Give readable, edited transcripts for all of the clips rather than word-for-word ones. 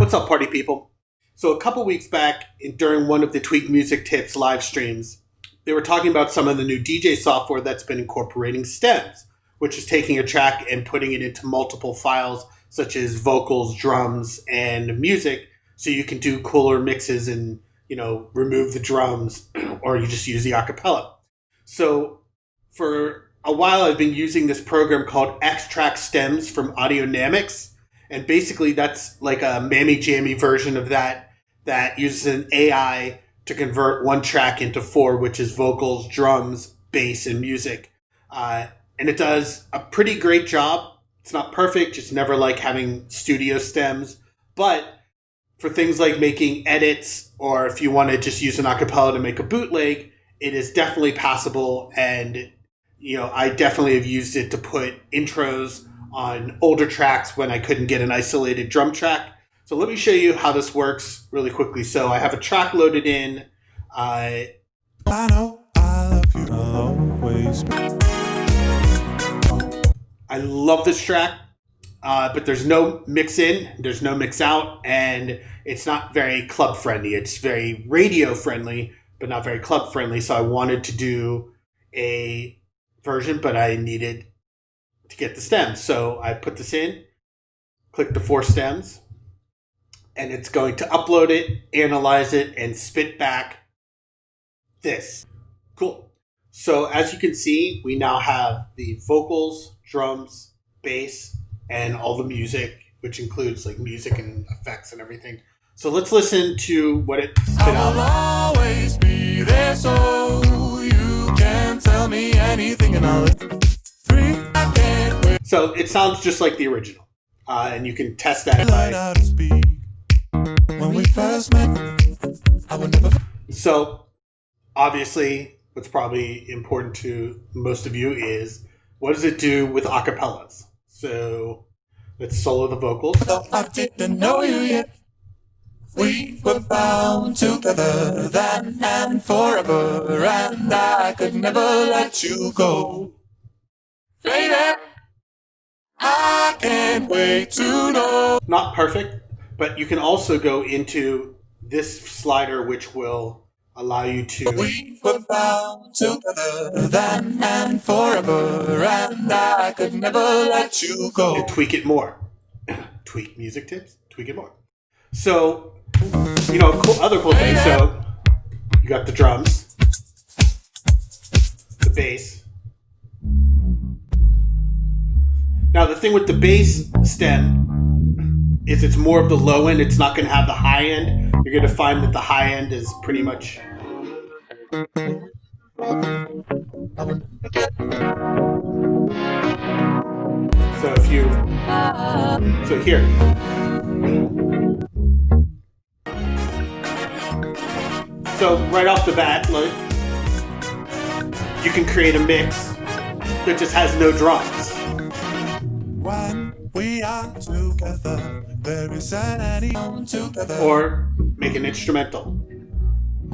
What's up, party people? So a couple weeks back, during one of the Tweak Music Tips live streams, they were talking about some of the new DJ software that's been incorporating stems, which is taking a track and putting it into multiple files, such as vocals, drums, and music, so you can do cooler mixes and, remove the drums, or you just use the acapella. So for a while, I've been using this program called XTRAX STEMS from Audionamix. And basically, that's like a mammy-jammy version of that uses an AI to convert one track into four, which is vocals, drums, bass, and music. And it does a pretty great job. It's not perfect. It's never like having studio stems. But for things like making edits, or if you want to just use an acapella to make a bootleg, it is definitely passable. And, I definitely have used it to put intros on older tracks when I couldn't get an isolated drum track. So let me show you how this works really quickly. So I have a track loaded in. I know I love you always. I love this track, but there's no mix in, there's no mix out, and it's not very club friendly. It's very radio friendly, but not very club friendly. So I wanted to do a version, but I needed to get the stems. So I put this in, click the 4 stems, and it's going to upload it, analyze it, and spit back this. Cool. So as you can see, we now have the vocals, drums, bass, and all the music, which includes like music and effects and everything. So let's listen to what it spit out. I'll always be there, so you can tell me anything and I'll So it sounds just like the original, and you can test that by. When we first met, I would never. So obviously, what's probably important to most of you is what does it do with acapellas? So let's solo the vocals. Though I didn't know you yet, we were bound together then and forever, and I could never let you go. Baby, I can't wait to know. Not perfect, but you can also go into this slider, which will allow you to. We were bound together then and forever, and I could never let you go. And tweak it more. Tweak music tips, tweak it more. So, other cool thing. So, you got the drums, the bass. Now, the thing with the bass stem is it's more of the low end. It's not going to have the high end. You're going to find that the high end is pretty much. So here. So right off the bat, like, you can create a mix that just has no drums. When we are together, there is any together. Or make an instrumental.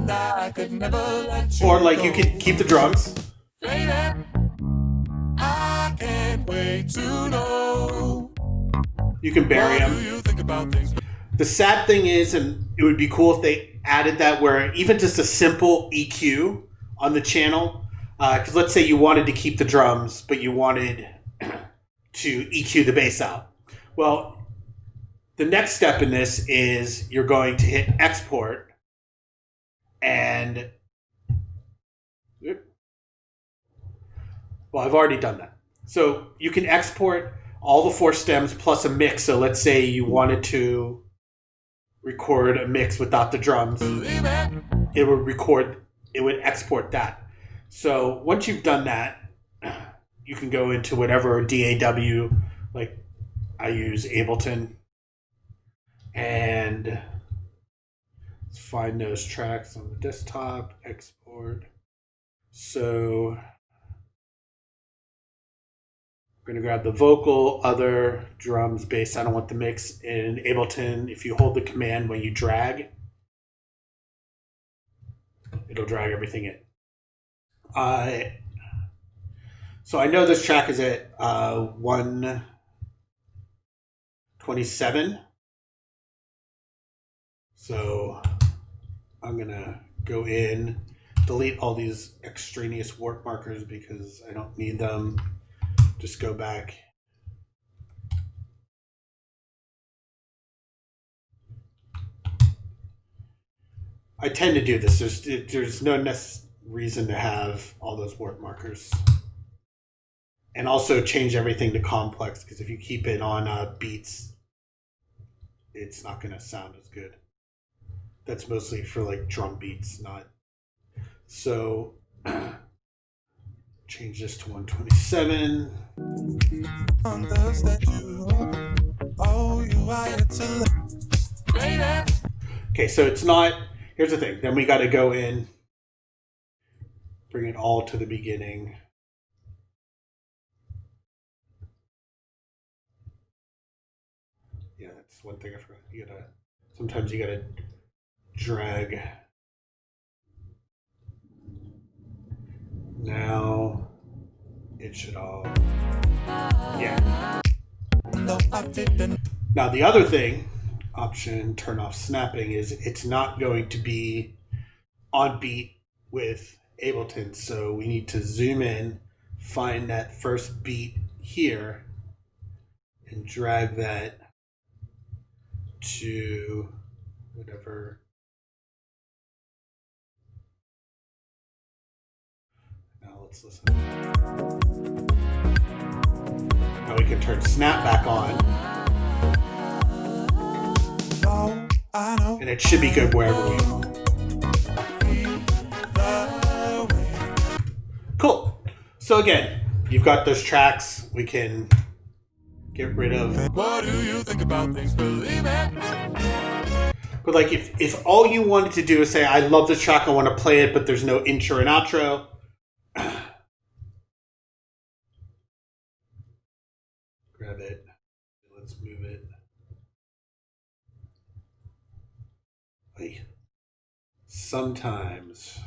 I could never let you or like go. you could keep the drums. Baby, I can't wait to know. You can bury What them. do you think about things? The sad thing is, and it would be cool if they added that, where even just a simple EQ on the channel, because let's say you wanted to keep the drums, but you wanted to EQ the bass out. Well, the next step in this is you're going to hit export, and well, I've already done that. So you can export all the 4 stems plus a mix. So let's say you wanted to record a mix without the drums. It would export that. So once you've done that, you can go into whatever DAW, like I use Ableton, and let's find those tracks on the desktop, export. So I'm going to grab the vocal, other, drums, bass. I don't want the mix. In Ableton, if you hold the command when you drag, it'll drag everything in. So I know this track is at 127. So I'm gonna go in, delete all these extraneous warp markers because I don't need them. Just go back. I tend to do this. There's no reason to have all those warp markers. And also change everything to complex, because if you keep it on beats, it's not going to sound as good. That's mostly for like drum beats, not. So change this to 127. Okay, so it's not. Here's the thing. Then we got to go in, bring it all to the beginning. Yeah, that's one thing I forgot. Sometimes you gotta drag. Now it should all. Yeah. Now the other thing, option turn off snapping, is it's not going to be on beat with Ableton. So we need to zoom in, find that first beat here, and drag that to whatever. Now let's listen. Now we can turn snap back on. And it should be good wherever we are. Cool. So again, you've got those tracks. We can get rid of. What do you think about things? Believe it. But like if all you wanted to do is say, I love this track, I want to play it, but there's no intro and outro. Grab it. Let's move it. Wait. Sometimes.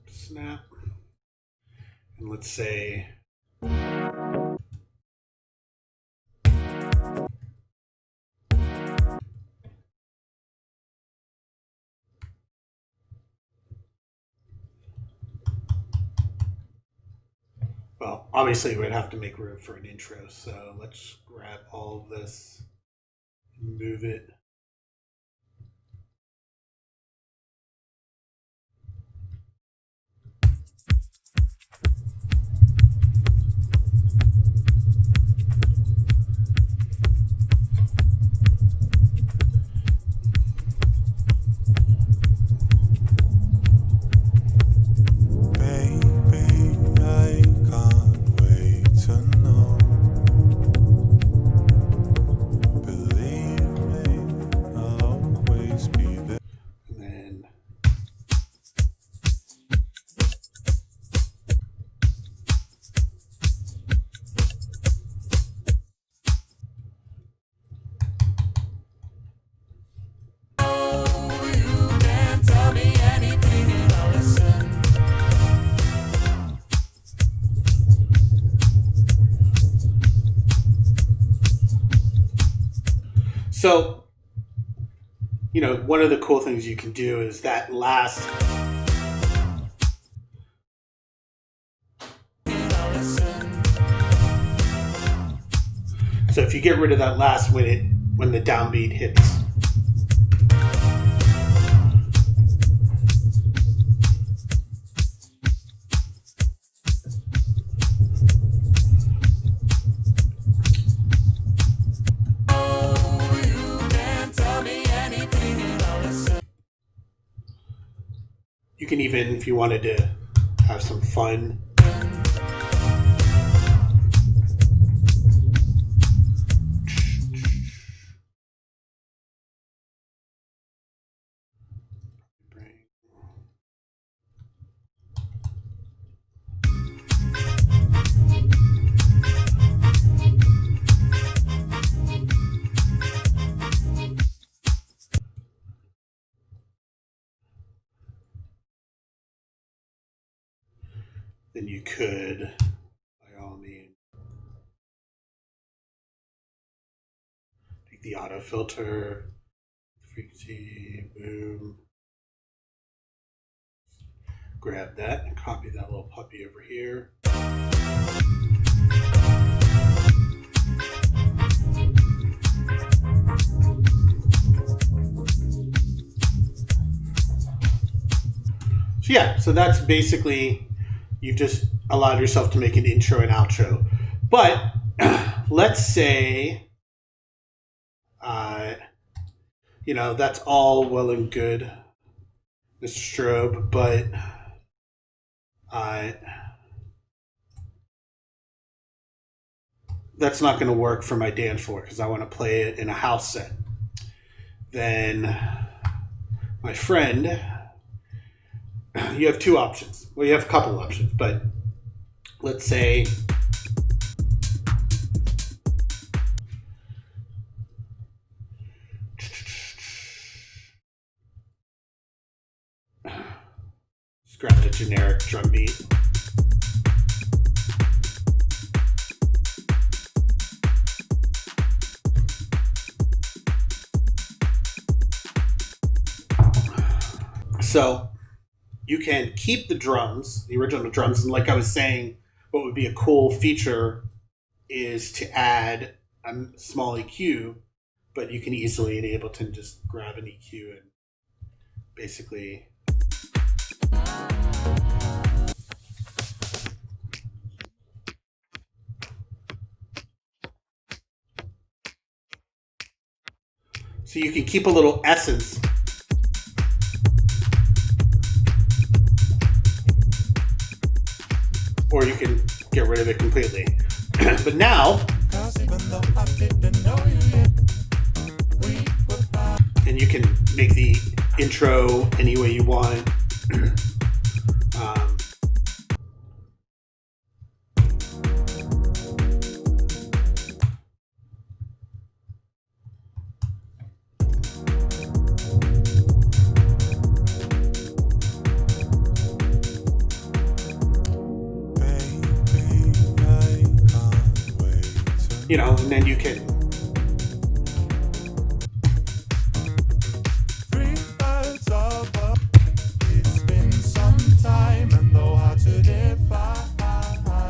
Snap. And let's say. Well, obviously we'd have to make room for an intro, so let's grab all of this, move it. So, one of the cool things you can do is that last. So if you get rid of that last when the downbeat hits. You can even, if you wanted to have some fun, then you could, by all means. the auto filter, frequency, boom. Grab that and copy that little puppy over here. So yeah, so that's basically, you've just allowed yourself to make an intro and outro. But let's say, that's all well and good, Mr. Strobe, but that's not going to work for my dance floor because I want to play it in a house set. Then, my friend, you have two options. Well, you have a couple options, but let's say just grab the generic drum beat. So you can keep the drums, the original drums, and like I was saying, what would be a cool feature is to add a small EQ, but you can easily in Ableton just grab an EQ and basically so you can keep a little essence. Or you can get rid of it completely. But now, and you can make the intro any way you want. And then you can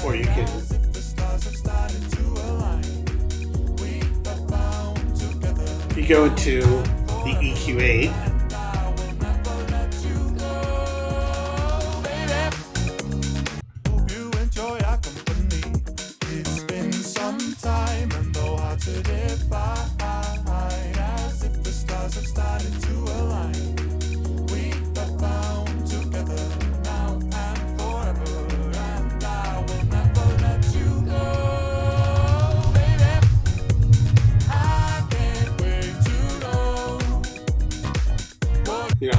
or you can you go into the EQ8.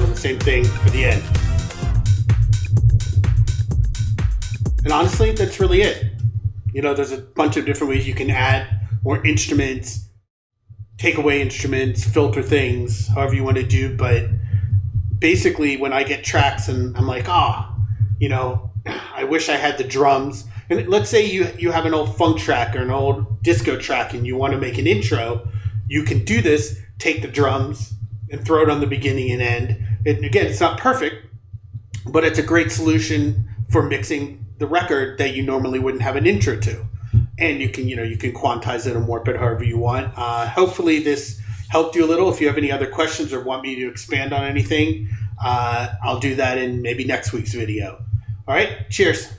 The same thing for the end. And honestly, that's really it. There's a bunch of different ways you can add more instruments, take away instruments, filter things, however you want to do. But basically, when I get tracks and I'm like, I wish I had the drums. And let's say you have an old funk track or an old disco track and you want to make an intro, you can do this, take the drums and throw it on the beginning and end. And again, it's not perfect, but it's a great solution for mixing the record that you normally wouldn't have an intro to. And you can quantize it and warp it however you want. Hopefully this helped you a little. If you have any other questions or want me to expand on anything, I'll do that in maybe next week's video. All right, cheers.